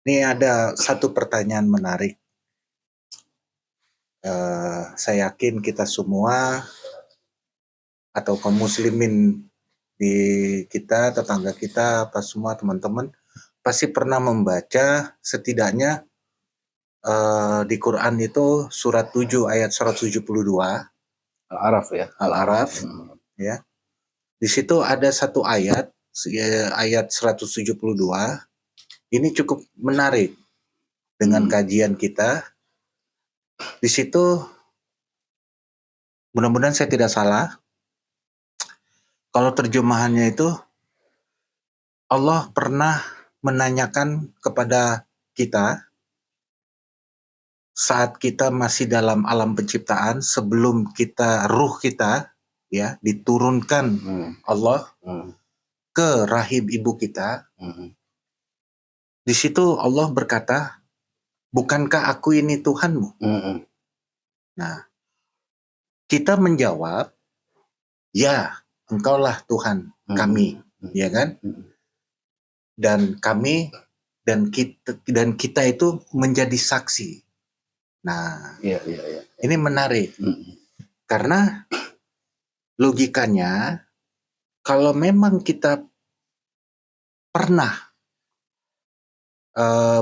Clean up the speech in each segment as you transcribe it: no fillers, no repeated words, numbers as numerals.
Ini ada satu pertanyaan menarik. Saya yakin kita semua atau kaum muslimin di kita, tetangga kita, apa semua teman-teman pasti pernah membaca setidaknya di Quran itu surat 7 ayat 172 Al-Araf ya. Al-Araf ya. Di situ ada satu ayat 172. Ini cukup menarik dengan kajian kita. Di situ mudah-mudahan saya tidak salah. Kalau terjemahannya itu Allah pernah menanyakan kepada kita saat kita masih dalam alam penciptaan, sebelum ruh kita ya diturunkan Allah ke rahim ibu kita. Di situ Allah berkata, bukankah aku ini Tuhanmu? Nah, kita menjawab, ya, engkaulah Tuhan kami, ya kan? Dan kami dan kita itu menjadi saksi. Nah, ini menarik karena logikanya kalau memang kita pernah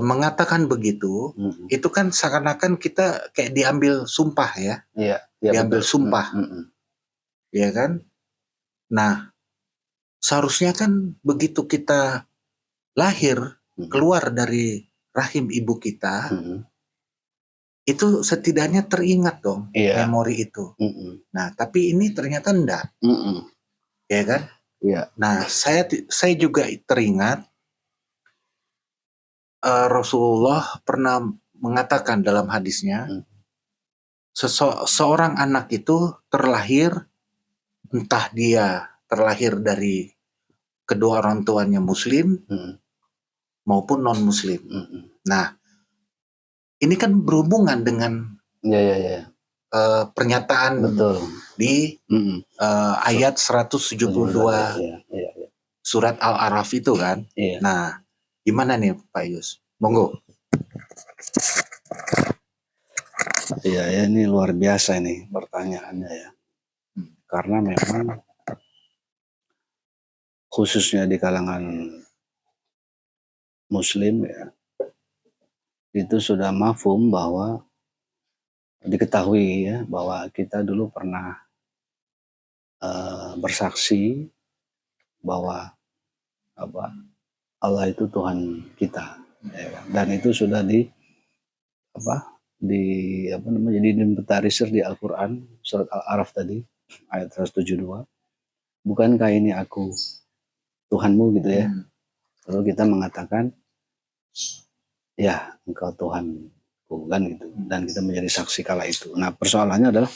mengatakan begitu, itu kan seakan-akan kita kayak diambil sumpah ya, diambil sumpah, ya kan? Nah, seharusnya kan begitu kita lahir keluar dari rahim ibu kita, itu setidaknya teringat dong memori itu. Nah, tapi ini ternyata enggak, ya kan? Nah, saya juga teringat Rasulullah pernah mengatakan dalam hadisnya, seorang anak itu terlahir, entah dia terlahir dari kedua orang tuanya muslim maupun non muslim. Nah, ini kan berhubungan dengan pernyataan di ayat 172 surat Al-Araf itu kan. Nah, gimana nih Pak Yus? Monggo. Iya, ini luar biasa ini pertanyaannya ya. Karena memang khususnya di kalangan muslim ya, itu sudah mafhum bahwa diketahui ya bahwa kita dulu pernah bersaksi bahwa Allah itu Tuhan kita ya, dan itu sudah diinventarisir di Al-Quran surat Al-Araf tadi ayat 172. Bukankah ini aku Tuhanmu gitu ya. Lalu kita mengatakan ya engkau Tuhanku kan gitu, dan kita menjadi saksi kala itu. Nah, persoalannya adalah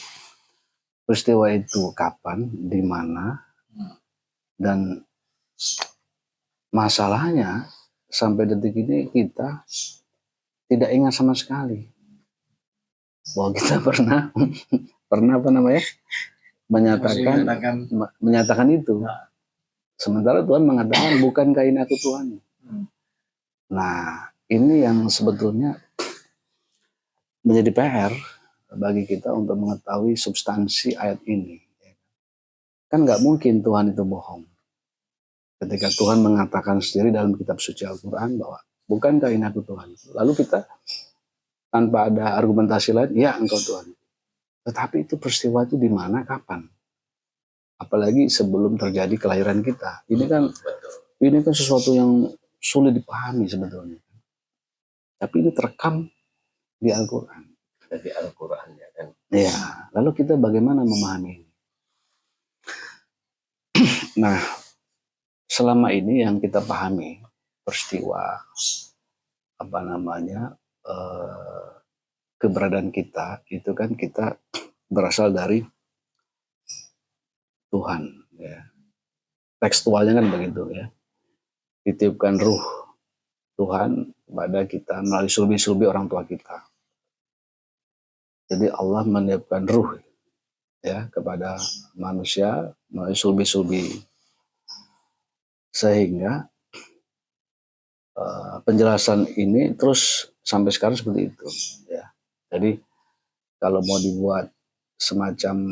peristiwa itu kapan, di mana, dan masalahnya sampai detik ini kita tidak ingat sama sekali bahwa kita pernah menyatakan itu. Sementara Tuhan mengatakan bukankah ini aku Tuhan. Nah, ini yang sebetulnya menjadi PR bagi kita untuk mengetahui substansi ayat ini. Kan nggak mungkin Tuhan itu bohong. Ketika Tuhan mengatakan sendiri dalam kitab suci Al-Quran bahwa bukankah ini aku Tuhan. Lalu kita tanpa ada argumentasi lain, ya engkau Tuhan. Tetapi itu peristiwa itu di mana, kapan? Apalagi sebelum terjadi kelahiran kita. Ini kan sesuatu yang sulit dipahami sebetulnya. Tapi ini terekam di Al-Quran. Di Al-Quran ya kan. Ya, lalu kita bagaimana memahami ini? Nah, selama ini yang kita pahami peristiwa keberadaan kita itu kan kita berasal dari Tuhan ya. Tekstualnya kan begitu ya. Ditiupkan ruh Tuhan kepada kita melalui sulbi-sulbi orang tua kita. Jadi Allah meniupkan ruh ya kepada manusia melalui sulbi-sulbi, sehingga penjelasan ini terus sampai sekarang seperti itu ya. Jadi kalau mau dibuat semacam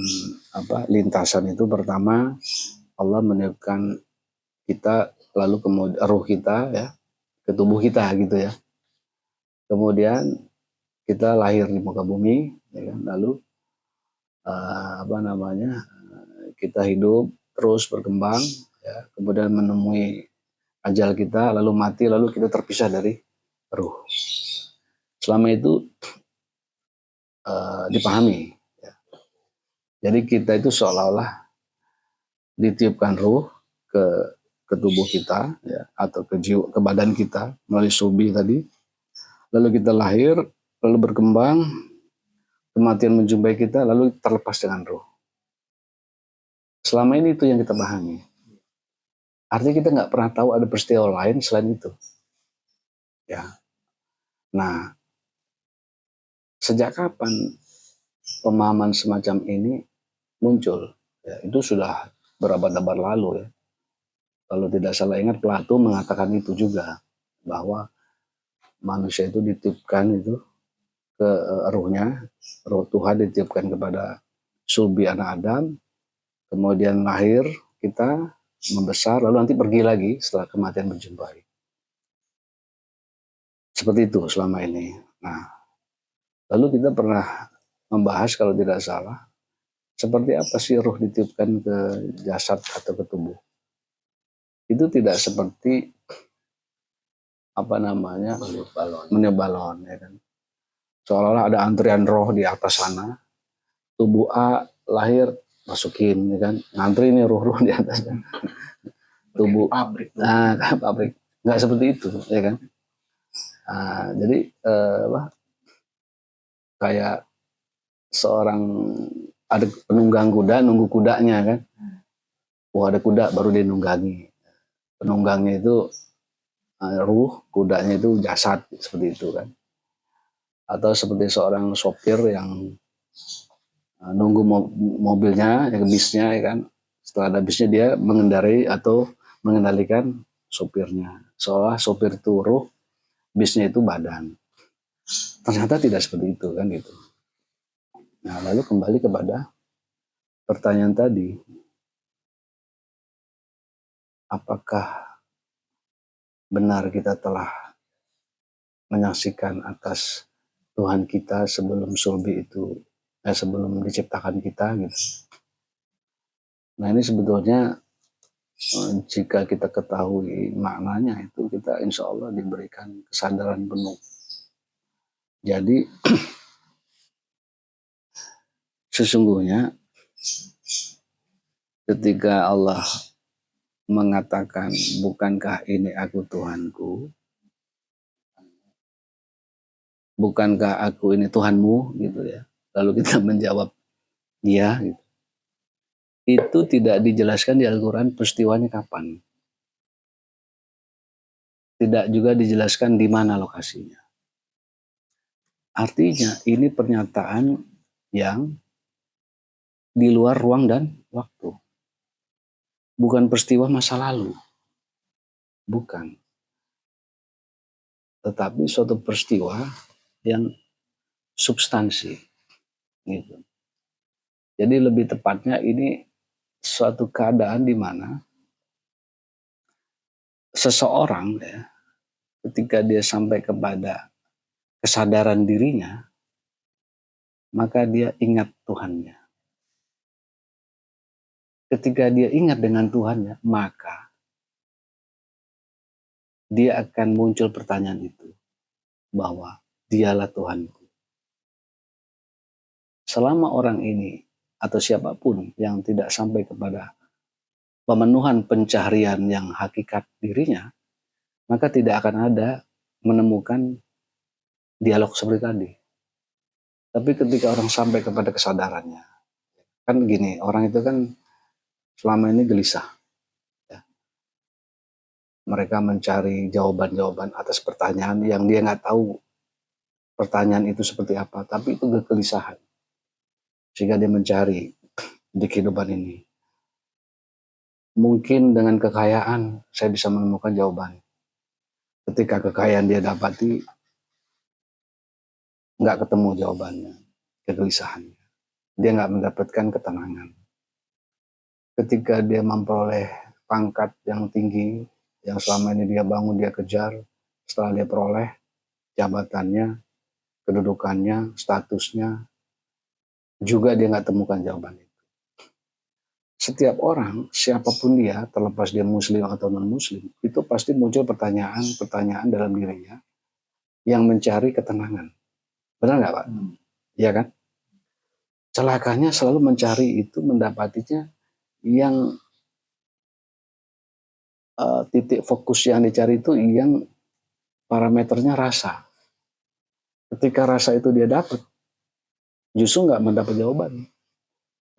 lintasan itu, pertama Allah meniupkan kita, lalu kemudian ruh kita ya ke tubuh kita gitu ya. Kemudian kita lahir di muka bumi ya kan? Lalu kita hidup terus berkembang ya, kemudian menemui ajal kita, lalu mati, lalu kita terpisah dari ruh. Selama itu dipahami ya. Jadi kita itu seolah-olah ditiupkan ruh ke tubuh kita ya, atau ke jiwa, ke badan kita melalui subi tadi, lalu kita lahir, lalu berkembang, kematian menjumpai kita, lalu terlepas dengan ruh. Selama ini itu yang kita pahami. Artinya kita nggak pernah tahu ada peristiwa lain selain itu. Ya. Nah, sejak kapan pemahaman semacam ini muncul? Ya, itu sudah berabad-abad lalu ya. Kalau tidak salah ingat, Plato mengatakan itu juga, bahwa manusia itu ditiupkan itu ke ruhnya, ruh Tuhan ditiupkan kepada sulbi anak Adam, kemudian lahir kita, membesar, lalu nanti pergi lagi setelah kematian menjumpai. Seperti itu selama ini. Nah, lalu kita pernah membahas kalau tidak salah, seperti apa sih ruh ditiupkan ke jasad atau ke tubuh. Itu tidak seperti meniup balon ya kan. Seolah-olah ada antrian roh di atas sana, tubuh A lahir masukin ya kan, ngantri nih ruh-ruh di atasnya. Tubuh pabrik. Nah, pabrik. Nggak seperti itu ya kan. Jadi kayak seorang ada penunggang kuda, nunggu kudanya kan. Ada kuda baru dia nunggangi. Penunggangnya itu ruh, kudanya itu jasad, seperti itu kan. Atau seperti seorang sopir yang nunggu mobilnya, bisnya ya kan. Setelah ada bisnya dia mengendarai atau mengendalikan sopirnya. Seolah sopir itu ruh, bisnya itu badan. Ternyata tidak seperti itu kan gitu. Nah, lalu kembali kepada pertanyaan tadi. Apakah benar kita telah menyaksikan atas Tuhan kita sebelum sulbi itu, sebelum diciptakan kita gitu. Nah, ini sebetulnya jika kita ketahui maknanya itu, kita insya Allah diberikan kesadaran penuh. Jadi sesungguhnya ketika Allah mengatakan, bukankah ini aku Tuhanku, bukankah aku ini Tuhanmu gitu ya, lalu kita menjawab iya gitu. Itu tidak dijelaskan di Al-Quran peristiwanya kapan, tidak juga dijelaskan di mana lokasinya. Artinya ini pernyataan yang di luar ruang dan waktu, bukan peristiwa masa lalu, bukan, tetapi suatu peristiwa yang substansi gitu. Jadi lebih tepatnya ini suatu keadaan di mana seseorang ya, ketika dia sampai kepada kesadaran dirinya, maka dia ingat Tuhannya. Ketika dia ingat dengan Tuhannya, maka dia akan muncul pertanyaan itu, bahwa dialah Tuhanku. Selama orang ini atau siapapun yang tidak sampai kepada pemenuhan pencaharian yang hakikat dirinya, maka tidak akan ada menemukan dialog seperti tadi. Tapi ketika orang sampai kepada kesadarannya, kan gini, orang itu kan selama ini gelisah. Ya. Mereka mencari jawaban-jawaban atas pertanyaan yang dia nggak tahu pertanyaan itu seperti apa, tapi itu kegelisahan. Sehingga dia mencari di kehidupan ini. Mungkin dengan kekayaan saya bisa menemukan jawaban. ketika kekayaan dia dapati, nggak ketemu jawabannya, kegelisahannya. Dia nggak mendapatkan ketenangan. Ketika dia memperoleh pangkat yang tinggi, yang selama ini dia bangun, dia kejar, setelah dia peroleh jabatannya, kedudukannya, statusnya, juga dia nggak temukan jawaban itu. Setiap orang, siapapun dia, terlepas dia muslim atau non-muslim, itu pasti muncul pertanyaan-pertanyaan dalam dirinya yang mencari ketenangan. Benar nggak, Pak? Iya kan? Celakanya selalu mencari itu, mendapatinya yang titik fokus yang dicari itu yang parameternya rasa. Ketika rasa itu dia dapat, justru nggak mendapat jawaban.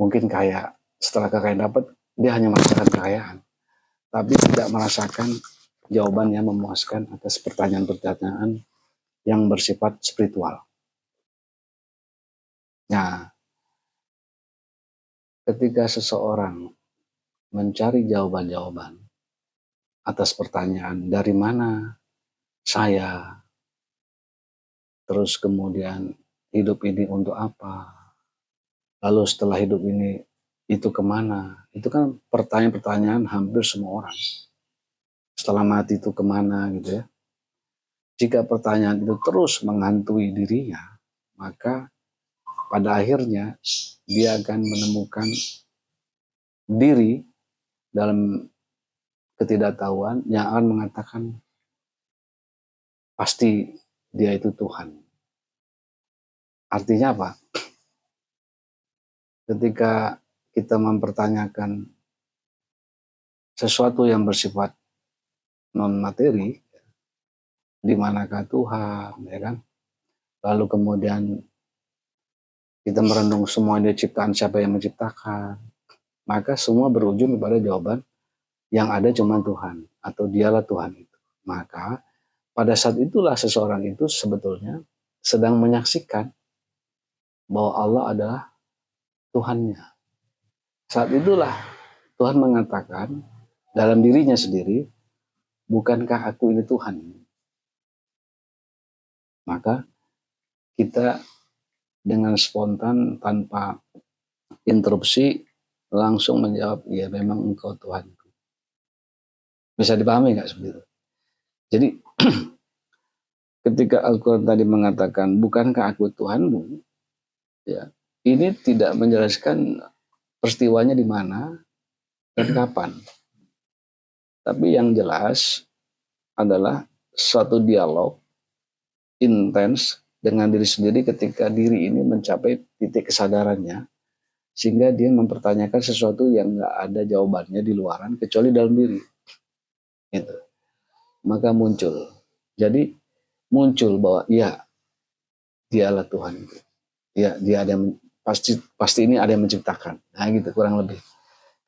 Mungkin kaya, setelah kekayaan dapat, dia hanya merasakan kekayaan, tapi tidak merasakan jawaban yang memuaskan atas pertanyaan-pertanyaan yang bersifat spiritual. Nah, ketika seseorang mencari jawaban-jawaban atas pertanyaan dari mana saya, terus kemudian hidup ini untuk apa, lalu setelah hidup ini itu kemana, itu kan pertanyaan-pertanyaan hampir semua orang. Setelah mati itu kemana gitu ya. Jika pertanyaan itu terus menghantui dirinya, maka pada akhirnya dia akan menemukan diri dalam ketidaktahuan yang akan mengatakan pasti dia itu Tuhan. Artinya apa? Ketika kita mempertanyakan sesuatu yang bersifat non-materi, di manakah Tuhan, ya kan? Lalu kemudian kita merenung semua ini ciptaan siapa yang menciptakan, maka semua berujung kepada jawaban yang ada cuma Tuhan, atau dialah Tuhan itu. Maka pada saat itulah seseorang itu sebetulnya sedang menyaksikan bahwa Allah adalah Tuhannya. Saat itulah Tuhan mengatakan dalam dirinya sendiri, bukankah aku ini Tuhan? Maka kita dengan spontan tanpa interupsi langsung menjawab, ya memang engkau Tuhanku. Bisa dipahami nggak seperti itu? Jadi ketika Al-Quran tadi mengatakan, bukankah aku Tuhanmu? Ya, ini tidak menjelaskan peristiwanya di mana dan kapan. Tapi yang jelas adalah suatu dialog intens dengan diri sendiri ketika diri ini mencapai titik kesadarannya, sehingga dia mempertanyakan sesuatu yang nggak ada jawabannya di luaran kecuali dalam diri. Gitu. Maka muncul. Jadi muncul bahwa ya dialah Tuhan. Ya dia ada yang pasti ini ada yang menciptakan. Nah gitu kurang lebih.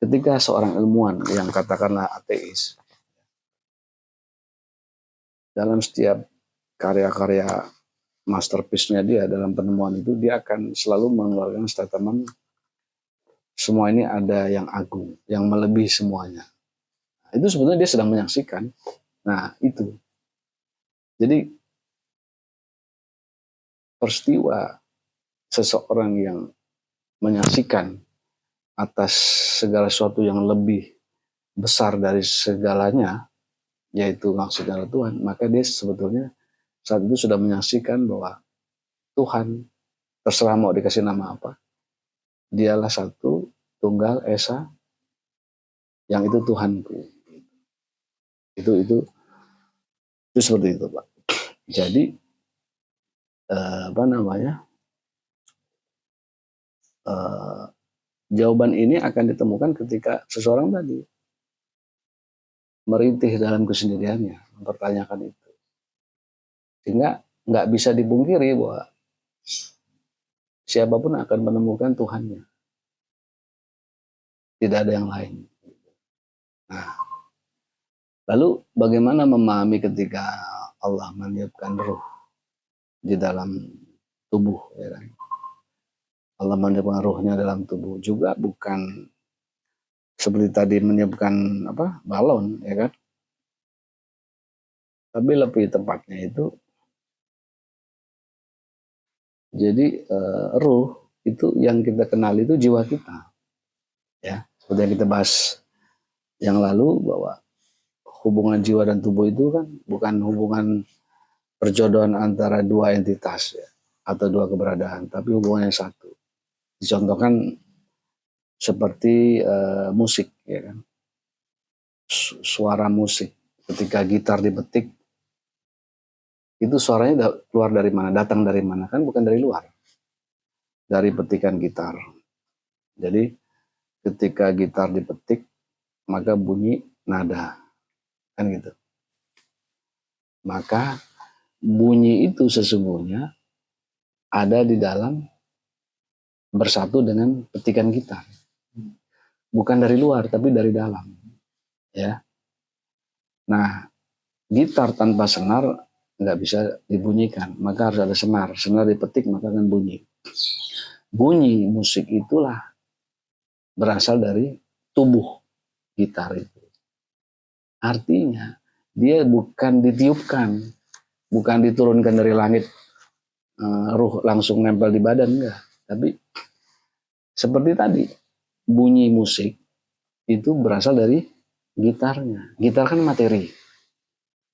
Ketika seorang ilmuwan yang katakanlah ateis, dalam setiap karya-karya masterpiece-nya dia dalam penemuan itu, dia akan selalu mengeluarkan statement semua ini ada yang agung, yang melebihi semuanya. Nah, itu sebenarnya dia sedang menyaksikan. Nah itu. Jadi peristiwa seseorang yang menyaksikan atas segala sesuatu yang lebih besar dari segalanya, yaitu maksudnya Tuhan, maka dia sebetulnya saat itu sudah menyaksikan bahwa Tuhan, terserah mau dikasih nama apa, dialah satu, tunggal, esa, yang itu Tuhanku. Itu seperti itu, Pak. Jadi jawaban ini akan ditemukan ketika seseorang tadi merintih dalam kesendiriannya, mempertanyakan itu. Sehingga nggak bisa dipungkiri bahwa siapapun akan menemukan Tuhannya. Tidak ada yang lain. Nah, lalu bagaimana memahami ketika Allah meniupkan ruh di dalam tubuh, ya kan? Allah meniupkan ruhnya dalam tubuh juga bukan seperti tadi meniupkan balon, ya kan? Tapi lebih tepatnya itu, jadi ruh itu yang kita kenal itu jiwa kita. Ya, seperti yang kita bahas yang lalu, bahwa hubungan jiwa dan tubuh itu kan bukan hubungan perjodohan antara dua entitas ya, atau dua keberadaan, tapi hubungan yang satu. Dicontohkan seperti musik, ya kan, suara musik. Ketika gitar dipetik, itu suaranya keluar dari mana, datang dari mana, kan bukan dari luar, dari petikan gitar. Jadi ketika gitar dipetik, maka bunyi nada, kan gitu. Maka bunyi itu sesungguhnya ada di dalam, bersatu dengan petikan gitar, bukan dari luar tapi dari dalam, ya. Nah, gitar tanpa senar nggak bisa dibunyikan, maka harus ada senar. Senar dipetik maka akan bunyi. Bunyi musik itulah berasal dari tubuh gitar itu. Artinya dia bukan ditiupkan, bukan diturunkan dari langit, ruh langsung nempel di badan, enggak. Tapi seperti tadi, bunyi musik itu berasal dari gitarnya. Gitar kan materi,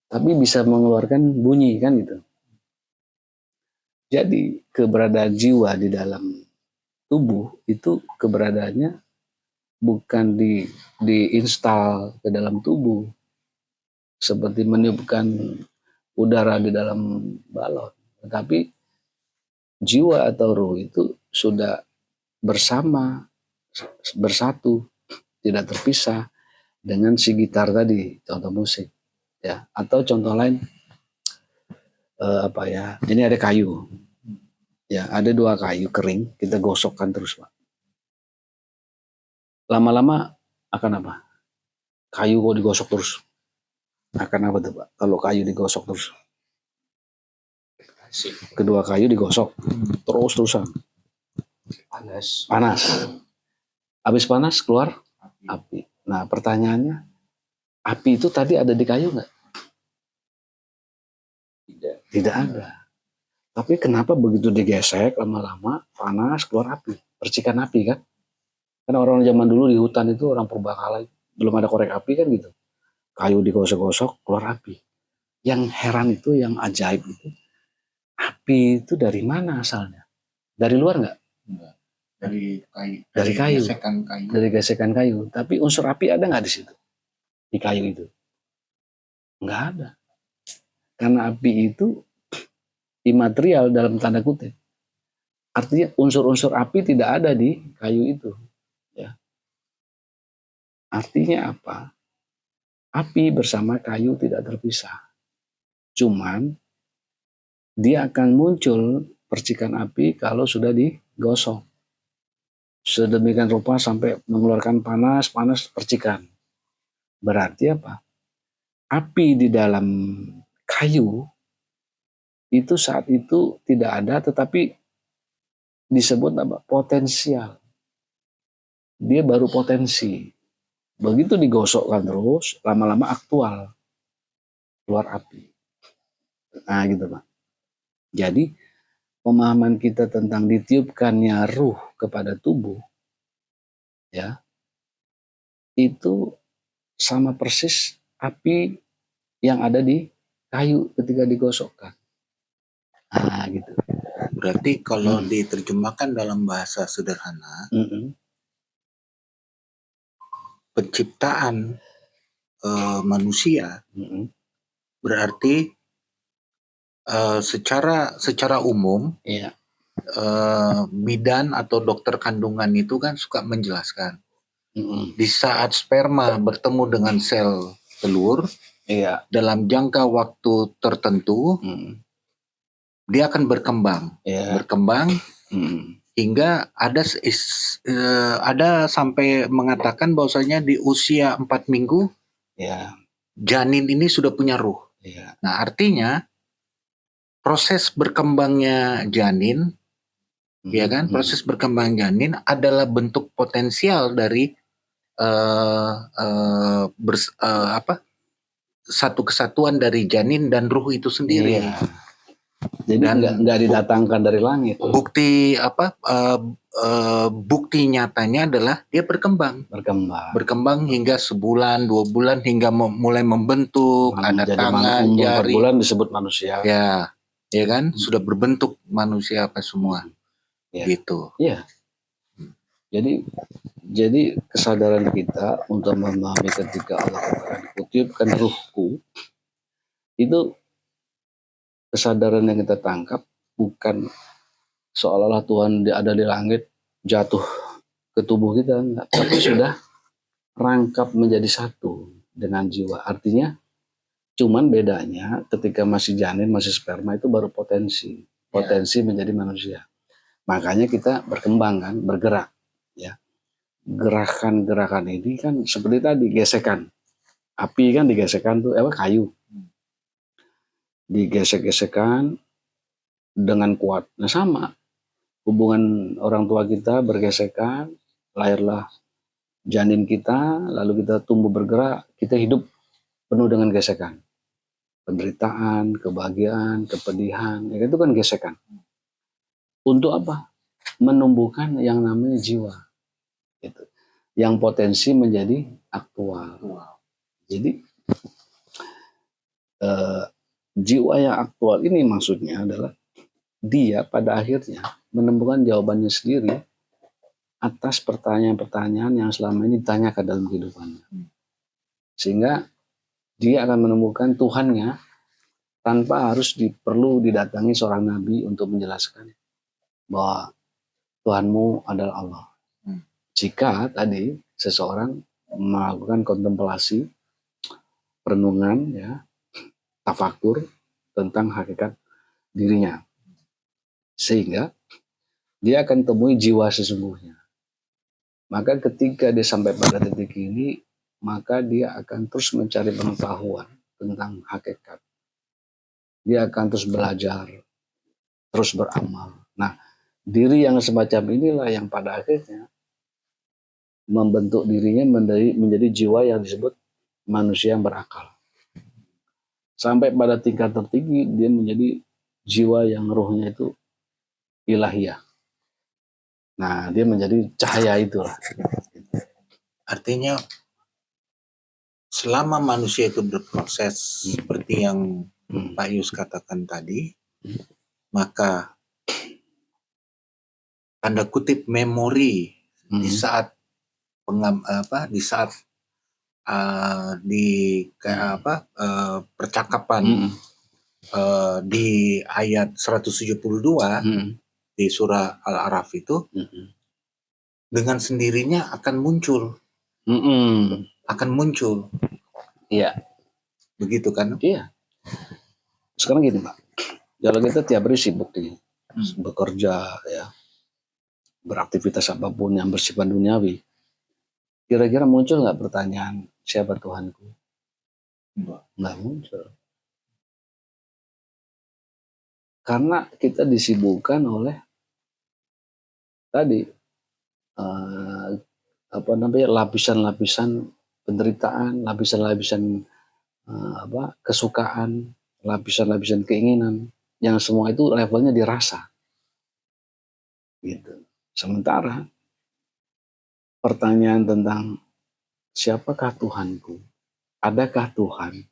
tapi bisa mengeluarkan bunyi, kan gitu. Jadi keberadaan jiwa di dalam tubuh itu keberadaannya bukan diinstal ke dalam tubuh seperti meniupkan udara di dalam balon, tetapi jiwa atau ruh itu sudah bersama, bersatu, tidak terpisah dengan si gitar tadi, contoh musik, ya. Atau contoh lain, apa ya? Ini ada kayu, ya. Ada dua kayu kering, kita gosokkan terus, Pak. Lama-lama akan apa? Kayu kok digosok terus, akan apa tuh, Pak? Kalau kayu digosok terus, kedua kayu digosok terus-terusan, panas. Habis panas keluar api. Nah, pertanyaannya, api itu tadi ada di kayu nggak? Tidak ada. Tapi kenapa begitu digesek lama-lama panas keluar api, percikan api, kan? Karena orang zaman dulu di hutan itu, orang purbakala, belum ada korek api, kan gitu. Kayu digosok-gosok keluar api. Yang heran itu, yang ajaib itu, api itu dari mana asalnya? Dari luar nggak? Dari kayu. Dari kayu. Gesekan kayu. Dari gesekan kayu. Tapi unsur api ada nggak di situ? Di kayu itu? Nggak ada. Karena api itu imaterial dalam tanda kutip. Artinya unsur-unsur api tidak ada di kayu itu. Ya. Artinya apa? Api bersama kayu tidak terpisah. Cuman dia akan muncul percikan api kalau sudah digosok. Sedemikian rupa sampai mengeluarkan panas percikan. Berarti apa? Api di dalam kayu itu saat itu tidak ada, tetapi disebut apa? Potensial. Dia baru potensi. Begitu digosokkan terus, lama-lama aktual, keluar api. Nah gitu, Pak. Jadi pemahaman kita tentang ditiupkannya ruh kepada tubuh, ya, itu sama persis api yang ada di kayu ketika digosokkan. Nah gitu. Berarti kalau diterjemahkan dalam bahasa sederhana, penciptaan manusia berarti secara umum, iya, bidan atau dokter kandungan itu kan suka menjelaskan di saat sperma bertemu dengan sel telur, iya, dalam jangka waktu tertentu dia akan berkembang, hingga ada sampai mengatakan bahwasanya di usia 4 minggu janin ini sudah punya ruh. Nah, artinya proses berkembangnya janin, ya kan? Proses berkembang janin adalah bentuk potensial dari satu kesatuan dari janin dan ruh itu sendiri. Iya. Jadi nggak didatangkan dari langit. Bukti bukti nyatanya adalah dia berkembang hingga sebulan, 2 bulan, hingga mulai membentuk, ada tangan, jari. 4 bulan disebut manusia. Ya kan, sudah berbentuk manusia apa semua. Gitu. Iya. Jadi kesadaran kita untuk memahami ketika Allah katakan kutipkan ruhku, itu kesadaran yang kita tangkap bukan seolah-olah Tuhan ada di langit jatuh ke tubuh kita, enggak, tapi sudah rangkap menjadi satu dengan jiwa. Artinya cuman bedanya ketika masih janin, masih sperma, itu baru potensi menjadi manusia. Makanya kita berkembang kan, bergerak ya. Gerakan-gerakan ini kan seperti tadi, gesekan api kan, digesekkan tuh kayu digesek-gesekkan dengan kuat. Nah sama hubungan orang tua kita bergesekan, lahirlah janin kita, lalu kita tumbuh bergerak, kita hidup penuh dengan gesekan, penderitaan, kebahagiaan, kepedihan, itu kan gesekan. Untuk apa? Menumbuhkan yang namanya jiwa, gitu, yang potensi menjadi aktual. Jadi jiwa yang aktual ini maksudnya adalah dia pada akhirnya menemukan jawabannya sendiri atas pertanyaan-pertanyaan yang selama ini ditanyakan dalam kehidupannya. Sehingga dia akan menemukan Tuhannya tanpa harus perlu didatangi seorang nabi untuk menjelaskan bahwa Tuhanmu adalah Allah. Jika tadi seseorang melakukan kontemplasi, perenungan, tafakur tentang hakikat dirinya, sehingga dia akan temui jiwa sesungguhnya. Maka ketika dia sampai pada titik ini, maka dia akan terus mencari pengetahuan tentang hakikat. Dia akan terus belajar, terus beramal. Nah, diri yang semacam inilah yang pada akhirnya membentuk dirinya menjadi jiwa yang disebut manusia yang berakal. Sampai pada tingkat tertinggi dia menjadi jiwa yang ruhnya itu ilahiyah. Nah, dia menjadi cahaya itulah. Artinya selama manusia itu berproses seperti yang Pak Yus katakan tadi, maka tanda kutip memori di saat percakapan di ayat 172 di surah Al-A'raf itu dengan sendirinya akan muncul. Iya. Begitu kan? Iya. Sekarang gini Pak, kalau kita tiap hari sibuk nih, bekerja beraktivitas apapun yang bersifat duniawi, kira-kira muncul nggak pertanyaan siapa Tuhanku? Nggak muncul. Karena kita disibukkan oleh tadi lapisan-lapisan penderitaan, lapisan-lapisan kesukaan, lapisan-lapisan keinginan, yang semua itu levelnya dirasa. Gitu. Sementara pertanyaan tentang siapakah Tuhanku? Adakah Tuhan?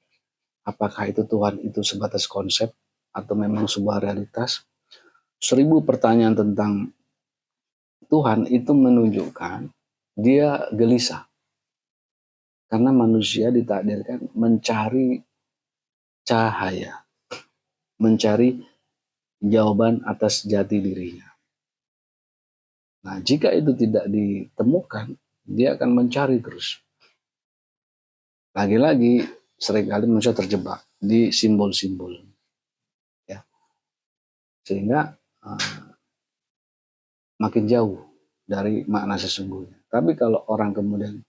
Apakah itu Tuhan itu sebatas konsep atau memang sebuah realitas? 1000 pertanyaan tentang Tuhan itu menunjukkan dia gelisah. Karena manusia ditakdirkan mencari cahaya, mencari jawaban atas jati dirinya. Nah, jika itu tidak ditemukan, dia akan mencari terus. Lagi-lagi seringkali manusia terjebak di simbol-simbol. Ya. Sehingga makin jauh dari makna sesungguhnya. Tapi kalau orang kemudian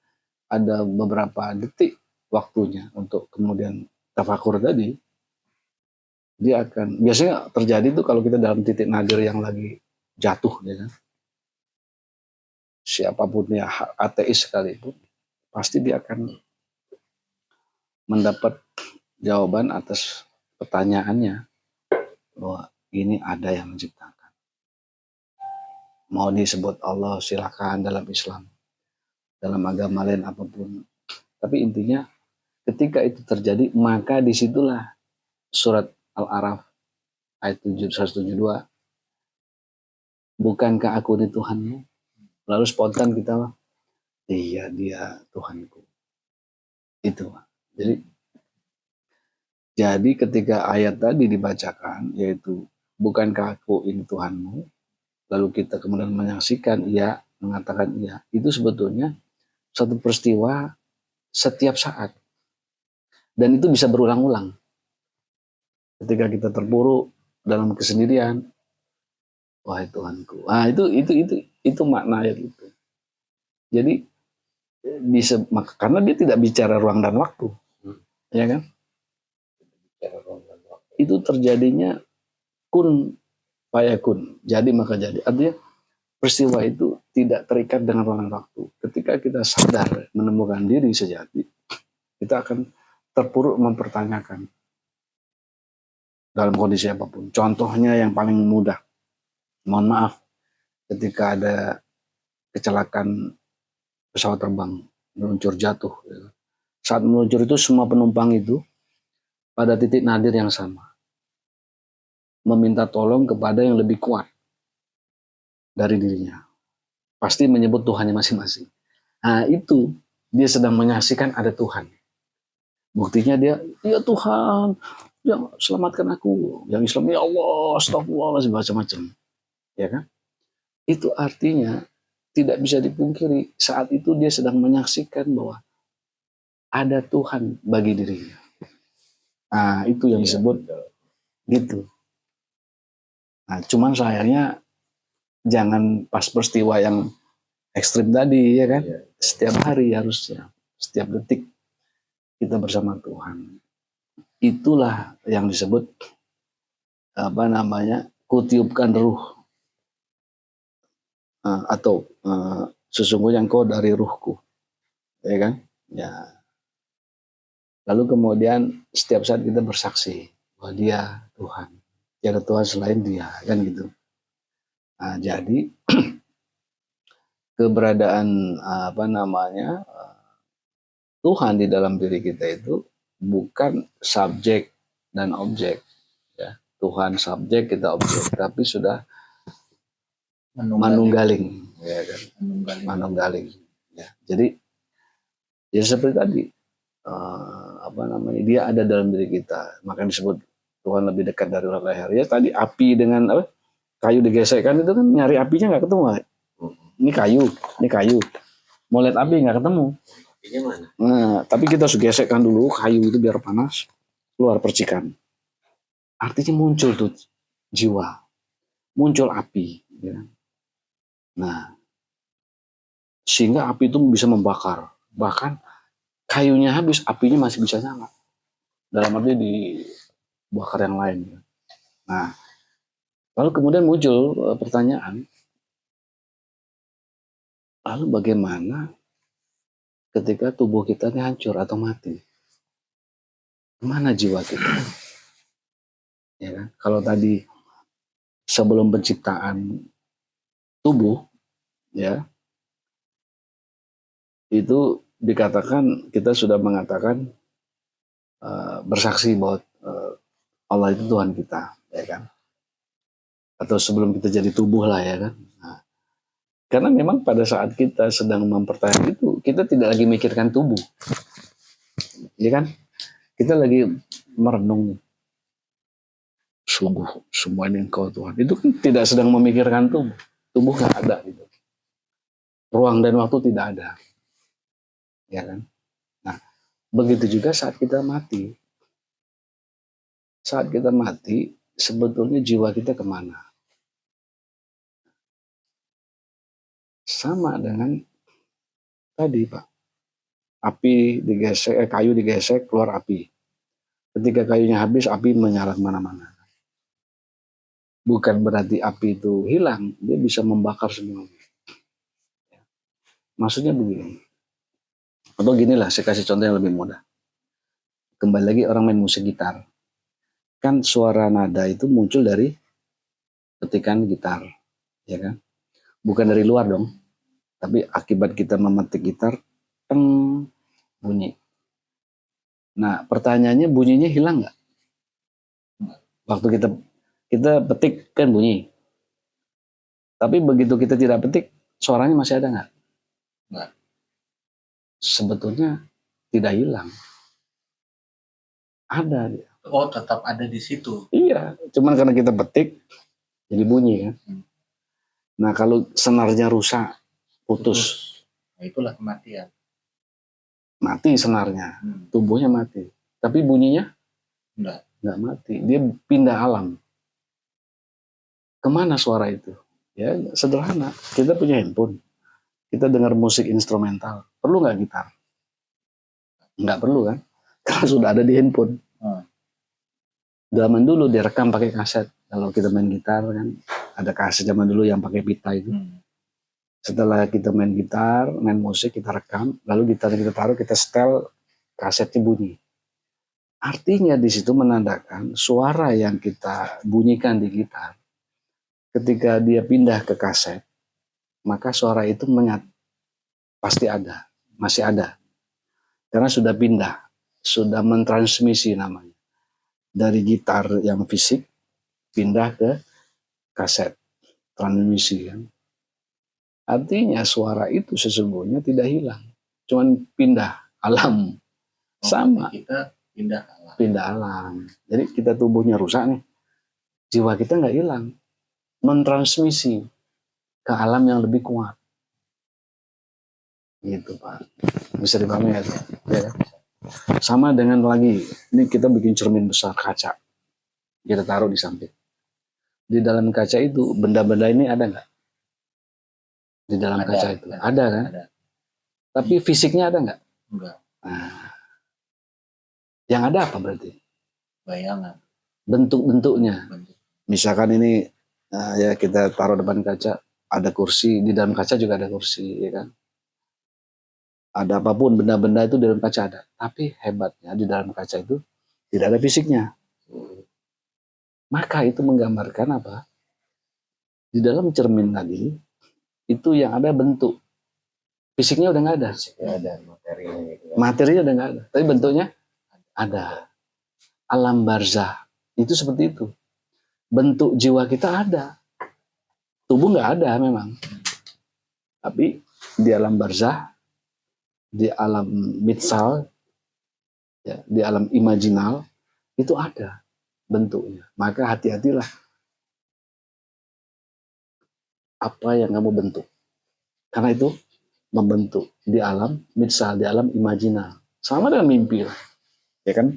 ada beberapa detik waktunya untuk kemudian tafakur tadi, dia akan, biasanya terjadi tuh kalau kita dalam titik nadir yang lagi jatuh, ya kan? Siapapun ya, ateis sekalipun, pasti dia akan mendapat jawaban atas pertanyaannya bahwa ini ada yang menciptakan. Mau disebut Allah silakan dalam Islam, dalam agama lain apapun. Tapi intinya ketika itu terjadi, maka disitulah surat Al-A'raf ayat 172, bukankah aku ini Tuhanmu? Lalu spontan kita, iya dia Tuhanku. Itu. Jadi ketika ayat tadi dibacakan, yaitu bukankah aku ini Tuhanmu, lalu kita kemudian menyaksikan iya, mengatakan iya, itu sebetulnya satu peristiwa setiap saat. Dan itu bisa berulang-ulang. Ketika kita terpuruk dalam kesendirian, wahai Tuhanku. Nah, itu makna ayat itu. Jadi bisa, karena dia tidak bicara ruang dan waktu. Ya kan? Itu terjadinya kun fayakun. Jadi maka jadi. Artinya peristiwa itu tidak terikat dengan ruang dan waktu. Ketika kita sadar menemukan diri sejati, kita akan terpuruk mempertanyakan dalam kondisi apapun. Contohnya yang paling mudah, mohon maaf, ketika ada kecelakaan pesawat terbang, meluncur jatuh. Saat meluncur itu semua penumpang itu pada titik nadir yang sama, meminta tolong kepada yang lebih kuat dari dirinya. Pasti menyebut Tuhannya masing-masing. Nah itu, dia sedang menyaksikan ada Tuhan. Buktinya dia, ya Tuhan, yang selamatkan aku. Yang Islam, ya Allah, astagfirullah, macam-macam. Ya kan? Itu artinya tidak bisa dipungkiri, saat itu dia sedang menyaksikan bahwa ada Tuhan bagi dirinya. Nah itu yang disebut gitu. Nah cuman sayangnya jangan pas peristiwa yang ekstrim tadi, ya kan? Setiap hari harusnya, setiap detik kita bersama Tuhan. Itulah yang disebut kutiupkan ruh, atau sesungguhnya engkau dari ruhku, ya kan? Ya. Lalu kemudian setiap saat kita bersaksi bahwa dia Tuhan, tiada Tuhan selain dia, kan gitu. Nah, jadi keberadaan Tuhan di dalam diri kita itu bukan subjek dan objek, ya. Tuhan subjek, kita objek, tapi sudah manunggaling, ya kan? Manunggaling. Ya. Jadi ya seperti tadi, dia ada dalam diri kita, maka disebut Tuhan lebih dekat dari urat leher. Ya tadi api dengan kayu digesekkan itu kan nyari apinya nggak ketemu. Ini kayu, mau lihat api nggak ketemu. Nah, tapi kita harus gesekkan dulu kayu itu biar panas, keluar percikan. Artinya muncul tuh jiwa, muncul api. Ya. Nah, sehingga api itu bisa membakar. Bahkan kayunya habis, apinya masih bisa nyala. Dalam arti dibakar yang lain. Nah, lalu kemudian muncul pertanyaan, lalu bagaimana ketika tubuh kita ini hancur atau mati? Mana jiwa kita? Ya kan? Kalau tadi sebelum penciptaan tubuh, ya, itu dikatakan, kita sudah mengatakan bersaksi bahwa Allah itu Tuhan kita, ya kan? Atau sebelum kita jadi tubuh lah, ya kan? Nah, karena memang pada saat kita sedang mempertanyakan itu, kita tidak lagi mikirkan tubuh, ya kan? Kita lagi merenung, sungguh semua ini Engkau Tuhan. Itu kan tidak sedang memikirkan tubuh, tubuh nggak ada, gitu. Ruang dan waktu tidak ada, ya kan? Nah, begitu juga saat kita mati. Saat kita mati, sebetulnya jiwa kita kemana? Sama dengan tadi, Pak. Api digesek, kayu digesek, keluar api. Ketika kayunya habis, api menyala kemana-mana. Bukan berarti api itu hilang, dia bisa membakar semuanya. Maksudnya begini. Atau ginilah, saya kasih contoh yang lebih mudah. kembali lagi orang main musik gitar. Kan suara nada itu muncul dari petikan gitar, ya kan? Bukan dari luar dong, tapi akibat kita memetik gitar, teng, bunyi. Nah, pertanyaannya bunyinya hilang nggak? Waktu kita petik kan bunyi. Tapi begitu kita tidak petik, suaranya masih ada nggak? Nggak. Sebetulnya tidak hilang. Ada dia. Oh, tetap ada di situ. Iya, cuman karena kita petik, jadi bunyi kan. Nah, kalau senarnya rusak, putus. Nah, itulah kematian. Mati senarnya, tubuhnya mati. Tapi bunyinya nggak mati. Dia pindah alam. Kemana suara itu? Ya sederhana. Kita punya handphone. Kita dengar musik instrumental. Perlu nggak gitar? Nggak perlu kan? Karena sudah ada di handphone. Zaman dulu direkam pakai kaset. Kalau kita main gitar kan, ada kaset zaman dulu yang pakai pita itu. Setelah kita main gitar, main musik, kita rekam, lalu gitar kita taruh, kita setel, kasetnya bunyi. Artinya di situ menandakan suara yang kita bunyikan di gitar, ketika dia pindah ke kaset, maka suara itu pasti ada, masih ada. Karena sudah pindah, sudah mentransmisi namanya. Dari gitar yang fisik, pindah ke kaset, transmisi kan. Artinya suara itu sesungguhnya tidak hilang, cuman pindah alam. Sama. Kita pindah alam. Jadi kita tubuhnya rusak nih, jiwa kita nggak hilang, mentransmisi ke alam yang lebih kuat. Gitu Pak. Bisa dipahami ya? Ya. Sama dengan lagi, ini kita bikin cermin besar kaca, kita taruh di samping. Di dalam kaca itu benda-benda ini ada nggak? Di dalam kaca itu ada kan? Ada. Tapi fisiknya ada nggak? Enggak. Nah, yang ada apa berarti? Bayangan. Bentuk-bentuknya. Misalkan ini ya kita taruh depan kaca, ada kursi, di dalam kaca juga ada kursi, ya kan? Ada apapun benda-benda itu di dalam kaca ada. Tapi hebatnya di dalam kaca itu tidak ada fisiknya. Maka itu menggambarkan apa? Di dalam cermin tadi itu yang ada bentuk. Fisiknya udah nggak ada. Ada materinya. Materinya udah nggak ada. Tapi bentuknya ada. Alam barzah itu seperti itu. Bentuk jiwa kita ada. Tubuh nggak ada memang. Tapi di alam barzah, di alam mitsal, ya, di alam imajinal itu ada bentuknya. Maka hati-hatilah apa yang kamu bentuk. Karena itu membentuk di alam mitsal, di alam imajinal. Sama dengan mimpi lah. Ya kan?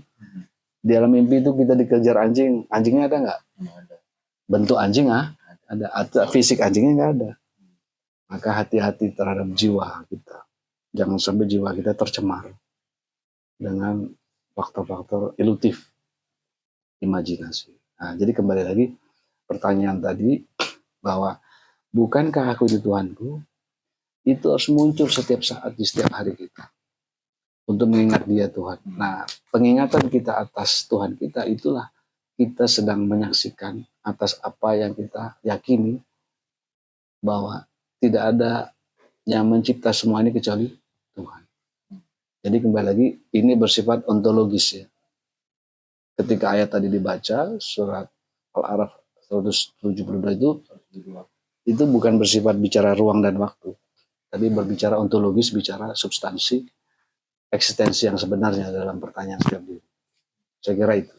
Di alam mimpi itu kita dikejar anjing. Anjingnya ada nggak? Ada. Bentuk anjing ada. Fisik anjingnya nggak ada. Maka hati-hati terhadap jiwa kita. Jangan sampai jiwa kita tercemar dengan faktor-faktor ilutif imajinasi. Nah, jadi kembali lagi pertanyaan tadi bahwa bukankah aku itu Tuhanku, itu harus muncul setiap saat di setiap hari kita untuk mengingat Dia Tuhan. Nah, pengingatan kita atas Tuhan kita itulah kita sedang menyaksikan atas apa yang kita yakini bahwa tidak ada yang mencipta semua ini kecuali Tuhan. Jadi kembali lagi ini bersifat ontologis ya. Ketika ayat tadi dibaca surat Al-A'raf 172 itu bukan bersifat bicara ruang dan waktu, tapi berbicara ontologis, bicara substansi, eksistensi yang sebenarnya dalam pertanyaan setiap diri. Saya kira itu.